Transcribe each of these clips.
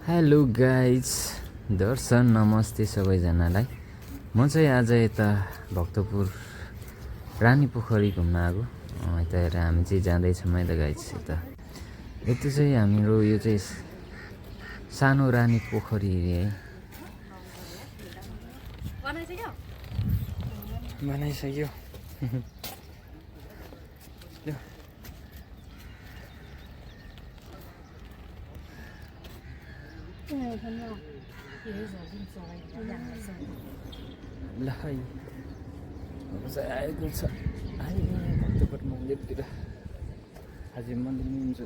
Hello guys, दर्शन नमस्ते सबैजनालाई। म चाहिँ आज यता भक्तपुर रानी पोखरी घुम्न आएको। यता हेर हामी चाहिँ जाँदैछौँ है त गाइज। यता चाहिँ हाम्रो यो चाहिँ सानो रानी पोखरी है। बनाइसक्यो ल है अब चाहिँ आएको छ भक्तपुर मन्दिरतिर। आज मन्दिर हुन्छ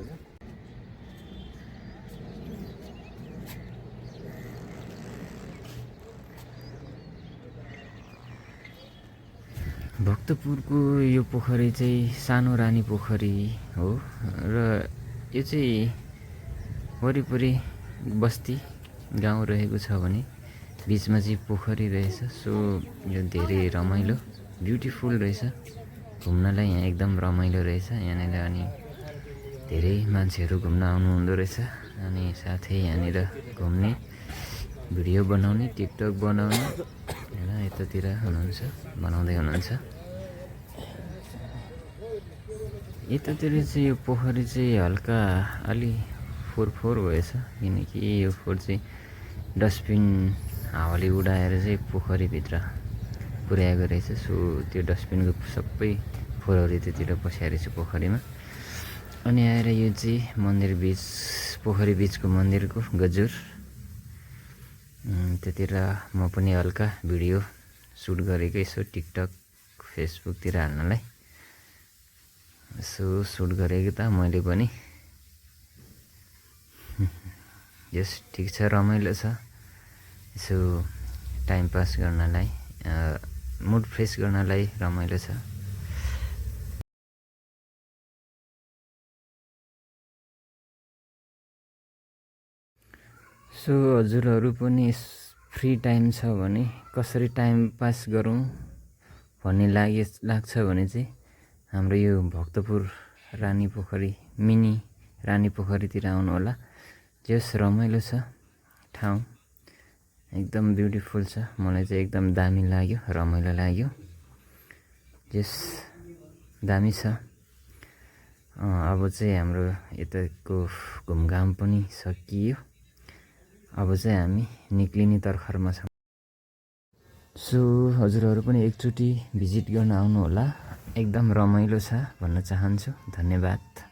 भक्तपुरको यो पोखरी चाहिँ सानो रानी पोखरी हो र यो चाहिँ वरिपरि बस्ती गाउँ रहेको छ भने बिचमा चाहिँ पोखरी रहेछ। सो यो धेरै रमाइलो ब्युटिफुल रहेछ, घुम्नलाई यहाँ एकदम रमाइलो रहेछ यहाँनिर। अनि धेरै मान्छेहरू घुम्न आउनुहुँदो रहेछ। अनि साथै यहाँनिर घुम्ने, भिडियो बनाउने, टिकटक बनाउने होइन यतातिर हुनुहुन्छ, बनाउँदै हुनुहुन्छ। यतातिर चाहिँ यो पोखरी चाहिँ हल्का अलि फोहोर भएछ, किनकि यो फोहोर चाहिँ डस्टबिन हावाले उडाएर चाहिँ पोखरीभित्र पुर्याएको रहेछ। सो त्यो डस्टबिनको सबै फोहोरहरू त्यतिर पस्याएर रहेछ पोखरीमा। अनि आएर यो चाहिँ मन्दिर बिच, पोखरी बिचको मन्दिरको गजुर। त्यतिर म पनि हल्का भिडियो सुट गरेको, यसो टिकटक फेसबुकतिर हाल्नलाई यसो सुट गरेको त मैले पनि। यस ठिक छ, रमाइलो छ, यसो टाइम पास गर्नलाई, मुड फ्रेस गर्नलाई रमाइलो छ। सो हजुरहरू पनि फ्री टाइम छ भने कसरी टाइम पास गरौँ भन्ने लाग्छ भने चाहिँ हाम्रो यो भक्तपुर रानी पोखरी, मिनी रानी पोखरीतिर आउनु होला। जस रमाइलो छ ठाउँ, एकदम ब्युटिफुल छ। मलाई चाहिँ एकदम दामी लाग्यो, रमाइलो लाग्यो। जस दामी छ। अब चाहिँ हाम्रो यताको घुमघाम पनि सकियो। अब चाहिँ हामी निक्लिने तर्खरमा छौँ। सो हजुरहरू पनि एकचोटि भिजिट गर्न आउनु होला, एकदम रमाइलो छ भन्न चाहन्छु। धन्यवाद।